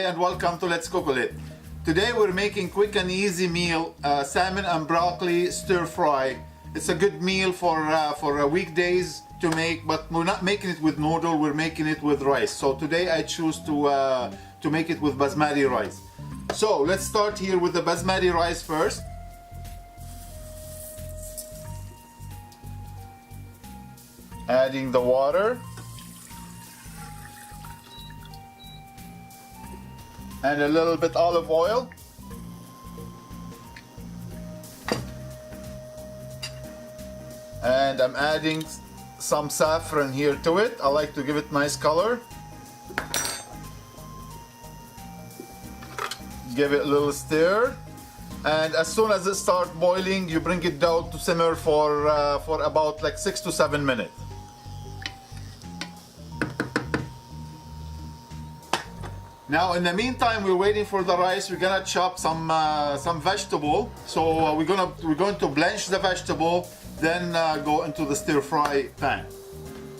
and welcome to Letscookolet. Today we're making quick and easy meal, salmon and broccoli stir-fry. It's a good meal for weekdays to make, but we're not making it with noodle, we're making it with rice. So today I choose to make it with basmati rice. So let's start here with the basmati rice first. Adding the water. And a little bit olive oil. And I'm adding some saffron here to it. I like to give it nice color. Give it a little stir. And as soon as it starts boiling, you bring it down to simmer for about like 6 to 7 minutes. Now, in the meantime, we're waiting for the rice. We're gonna chop some vegetable. So we're going to blanch the vegetable, then go into the stir-fry pan.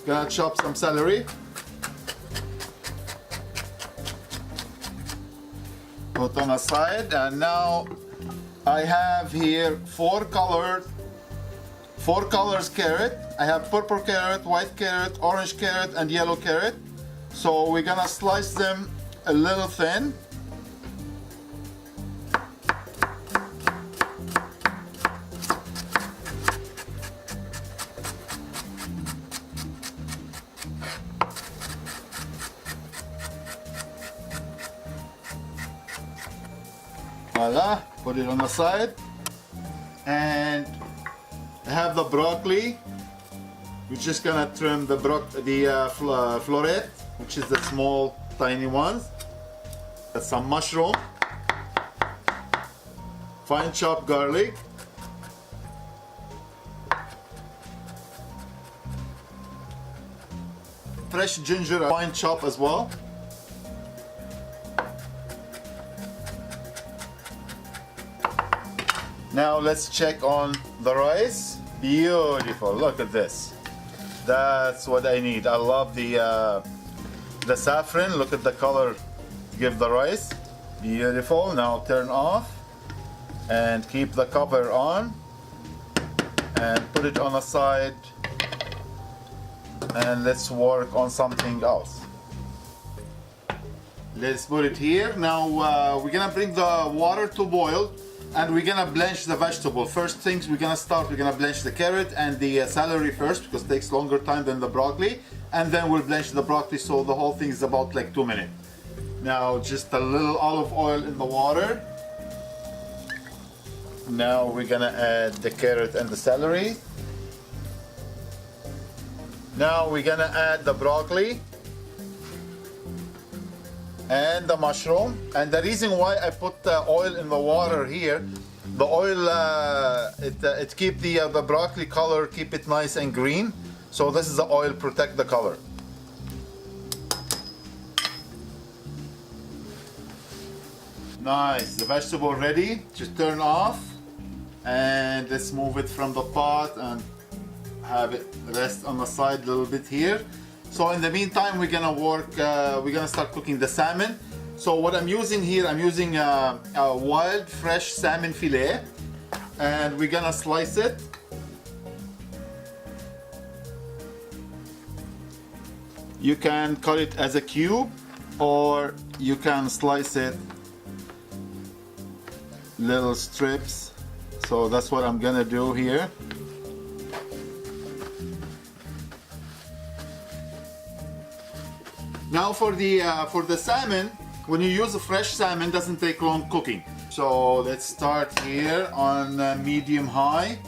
Gonna chop some celery. Put on a side, and now I have here four colors carrot. I have purple carrot, white carrot, orange carrot, and yellow carrot. So we're gonna slice them a little thin. Voila, put it on the side. And I have the broccoli. We're just gonna trim the floret, which is the small tiny ones. Some mushroom, fine chopped garlic, fresh ginger, fine chop as well. Now let's check on the rice. Beautiful, look at this. That's what I need. I love the saffron. Look at the color. Give the rice. Beautiful. Now turn off and keep the cover on and put it on the side, and let's work on something else. Let's put it here. Now we're gonna bring the water to boil, and we're gonna blanch the vegetable. First things we're gonna blanch the carrot and the celery first, because it takes longer time than the broccoli, and then we'll blanch the broccoli, so the whole thing is about like 2 minutes. Now just a little olive oil in the water. Now we're gonna add the carrot and the celery. Now we're gonna add the broccoli and the mushroom. And the reason why I put the oil in the water here, the oil it keep the broccoli color, keep it nice and green. So this is the oil, protect the color. Nice, the vegetable ready. Just turn off, and let's move it from the pot and have it rest on the side a little bit here. So in the meantime, we're gonna start cooking the salmon. So what I'm using here, I'm using a wild fresh salmon fillet, and we're gonna slice it. You can cut it as a cube, or you can slice it little strips. So that's what I'm gonna do here. Now for the salmon, when you use a fresh salmon, doesn't take long cooking. So let's start here on medium high,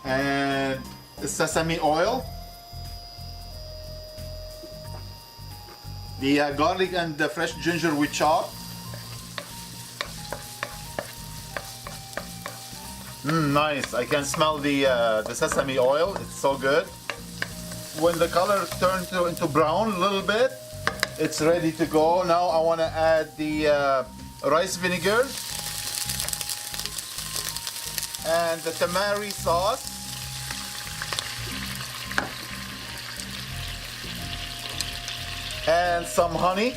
and the sesame oil, the garlic and the fresh ginger we chopped. Nice. I can smell the sesame oil. It's so good. When the color turns into brown a little bit, it's ready to go. Now I want to add the rice vinegar and the tamari sauce. And some honey.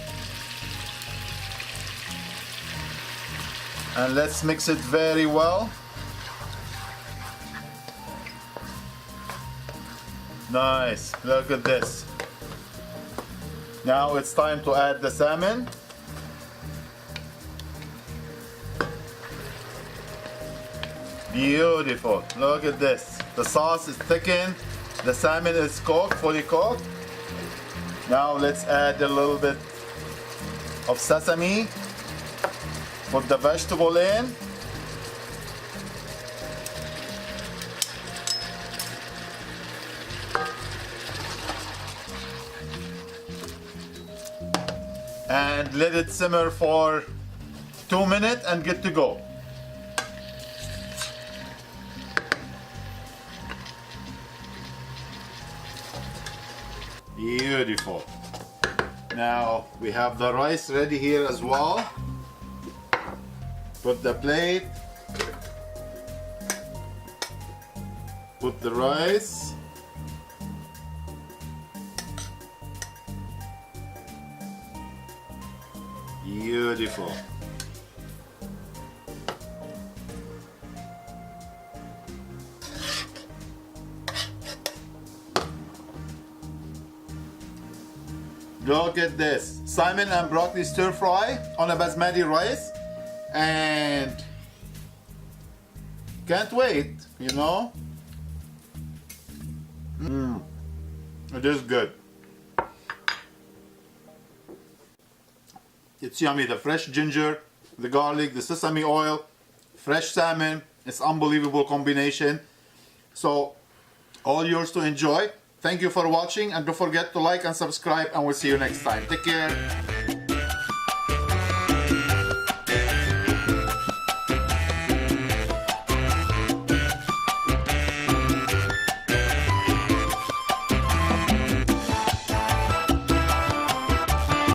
And let's mix it very well. Nice, look at this. Now it's time to add the salmon. Beautiful, look at this. The sauce is thickened, the salmon is cooked, fully cooked. Now let's add a little bit of sesame. Put the vegetable in. And let it simmer for 2 minutes and good to go. Beautiful. Now we have the rice ready here as well. Put the plate. Put the rice. Beautiful. Look at this. Salmon and broccoli stir fry on a basmati rice. And can't wait, you know. It is good. It's yummy. The fresh ginger, the garlic, the sesame oil, fresh salmon. It's unbelievable combination. So all yours to enjoy. Thank you for watching, and don't forget to like and subscribe, and we'll see you next time. Take care.